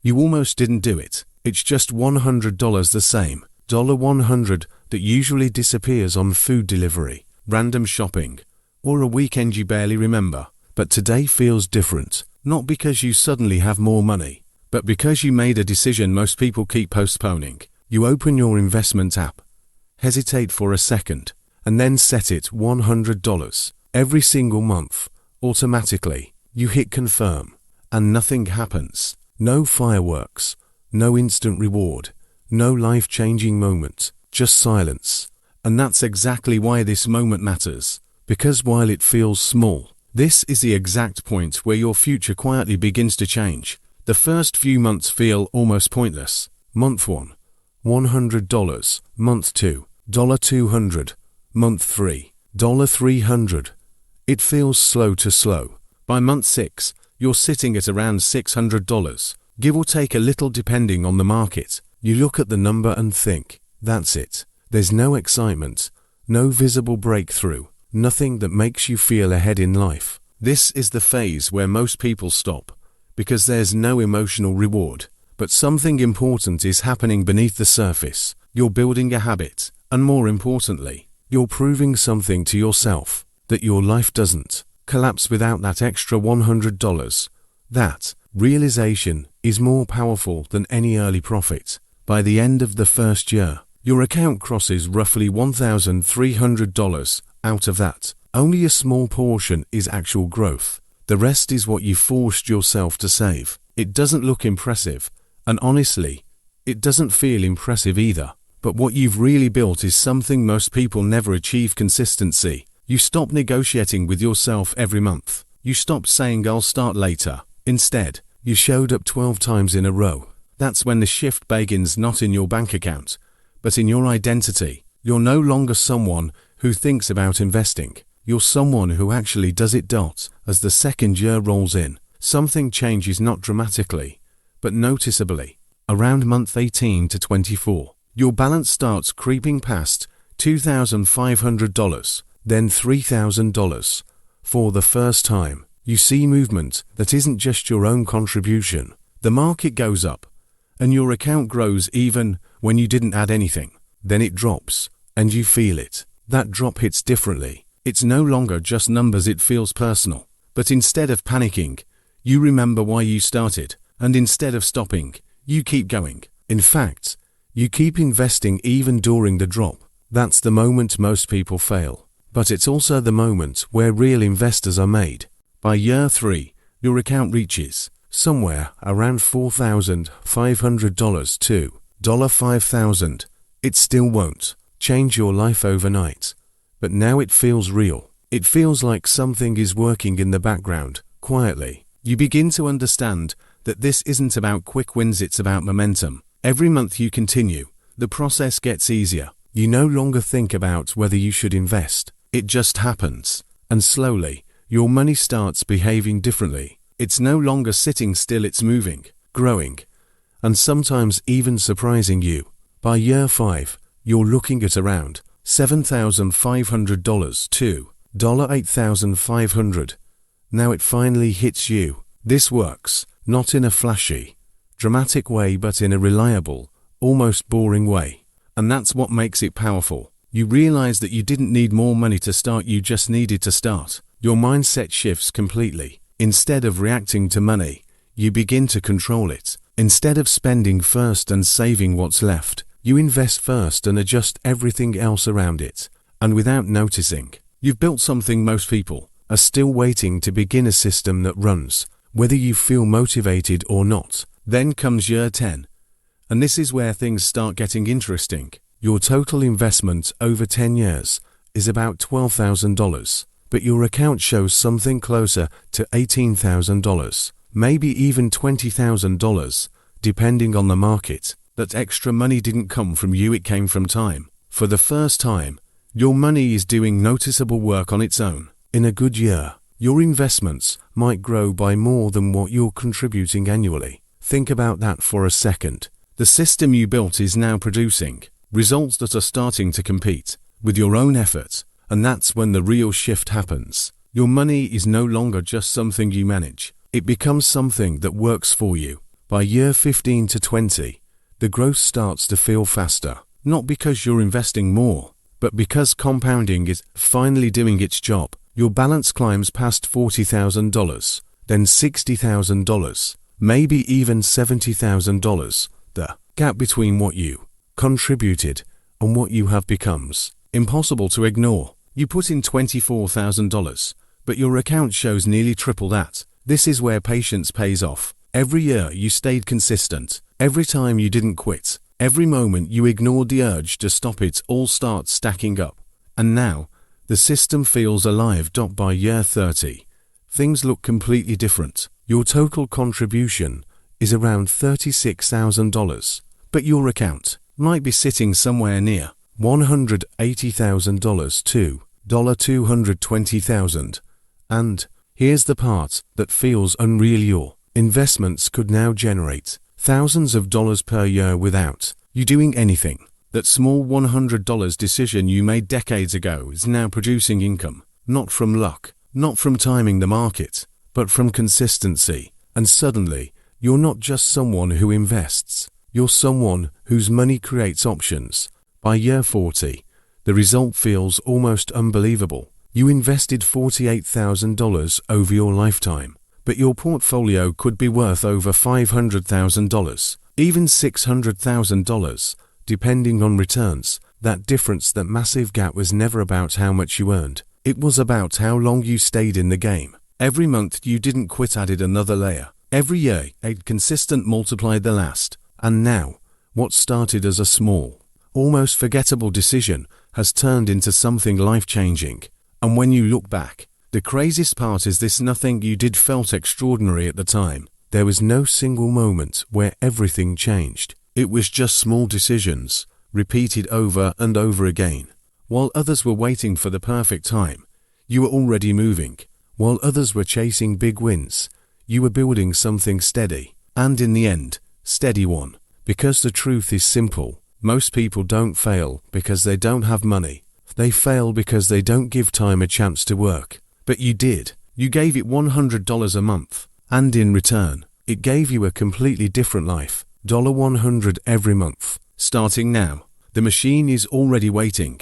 You almost didn't do it. It's just $100 the same. $100 that usually disappears on food delivery, random shopping, or a weekend you barely remember. But today feels different, not because you suddenly have more money, but because you made a decision most people keep postponing. You open your investment app, hesitate for a second, and then set it $100 every single month. Automatically, you hit confirm, and nothing happens. No fireworks, no instant reward, no life-changing moment, just silence. And that's exactly why this moment matters, because while it feels small, this is the exact point where your future quietly begins to change. The first few months feel almost pointless. Month 1, $100. Month 2, $200. Month 3, $300. It feels slow to slow. By month 6, you're sitting at around $600, give or take a little depending on the market. You look at the number and think, that's it. There's no excitement, no visible breakthrough, nothing that makes you feel ahead in life. This is the phase where most people stop, because there's no emotional reward. But something important is happening beneath the surface. You're building a habit, and more importantly, you're proving something to yourself, that your life doesn't collapse without that extra $100. That realization is more powerful than any early profit. By the end of the first year, your account crosses roughly $1,300. Out of that, only a small portion is actual growth. The rest is what you forced yourself to save. It doesn't look impressive, and honestly, it doesn't feel impressive either. But what you've really built is something most people never achieve: consistency. You stop negotiating with yourself every month. You stopped saying I'll start later. Instead, you showed up 12 times in a row. That's when the shift begins, not in your bank account, but in your identity. You're no longer someone who thinks about investing. You're someone who actually does it. As the second year rolls in, something changes, not dramatically, but noticeably. Around month 18 to 24, your balance starts creeping past $2,500, then $3,000. For the first time, you see movement that isn't just your own contribution. The market goes up, and your account grows even when you didn't add anything. Then it drops, and you feel it. That drop hits differently. It's no longer just numbers, it feels personal. But instead of panicking, you remember why you started, and instead of stopping, you keep going. In fact, you keep investing even during the drop. That's the moment most people fail. But it's also the moment where real investors are made. By year 3, your account reaches somewhere around $4,500 to $5,000. It still won't change your life overnight, but now it feels real. It feels like something is working in the background, quietly. You begin to understand that this isn't about quick wins, it's about momentum. Every month you continue, the process gets easier. You no longer think about whether you should invest. It just happens. And slowly, your money starts behaving differently. It's no longer sitting still, it's moving, growing, and sometimes even surprising you. By year 5, you're looking at around $7,500 to $8,500. Now it finally hits you. This works, not in a flashy, dramatic way, but in a reliable, almost boring way. And that's what makes it powerful. You realize that you didn't need more money to start, you just needed to start. Your mindset shifts completely. Instead of reacting to money, you begin to control it. Instead of spending first and saving what's left, you invest first and adjust everything else around it. And without noticing, you've built something most people are still waiting to begin: a system that runs, whether you feel motivated or not. Then comes year 10. And this is where things start getting interesting. Your total investment over 10 years is about $12,000, but your account shows something closer to $18,000, maybe even $20,000, depending on the market. That extra money didn't come from you, it came from time. For the first time, your money is doing noticeable work on its own. In a good year, your investments might grow by more than what you're contributing annually. Think about that for a second. The system you built is now producing results that are starting to compete with your own effort, and that's when the real shift happens. Your money is no longer just something you manage. It becomes something that works for you. By year 15 to 20, the growth starts to feel faster, not because you're investing more, but because compounding is finally doing its job. Your balance climbs past $40,000, then $60,000, maybe even $70,000. The gap between what you contributed and what you have becomes impossible to ignore. You put in $24,000, but your account shows nearly triple that. This is where patience pays off. Every year you stayed consistent. Every time you didn't quit. Every moment you ignored the urge to stop, it all starts stacking up. And now, the system feels alive. By year 30, things look completely different. Your total contribution is around $36,000, but your account might be sitting somewhere near $180,000 to $220,000. And here's the part that feels unreal. Your investments could now generate thousands of dollars per year without you doing anything. That small $100 decision you made decades ago is now producing income, not from luck, not from timing the market, but from consistency. And suddenly, you're not just someone who invests, you're someone whose money creates options. By year 40, the result feels almost unbelievable. You invested $48,000 over your lifetime, but your portfolio could be worth over $500,000, even $600,000, depending on returns. That difference, that massive gap, was never about how much you earned. It was about how long you stayed in the game. Every month you didn't quit added another layer. Every year, a consistent multiplied the last. And now, what started as a small, almost forgettable decision has turned into something life-changing. And when you look back, the craziest part is this: nothing you did felt extraordinary at the time. There was no single moment where everything changed. It was just small decisions, repeated over and over again. While others were waiting for the perfect time, you were already moving. While others were chasing big wins, you were building something steady. And in the end, steady won. Because the truth is simple. Most people don't fail because they don't have money. They fail because they don't give time a chance to work. But you did. You gave it $100 a month. And in return, it gave you a completely different life. $100 every month. Starting now. The machine is already waiting.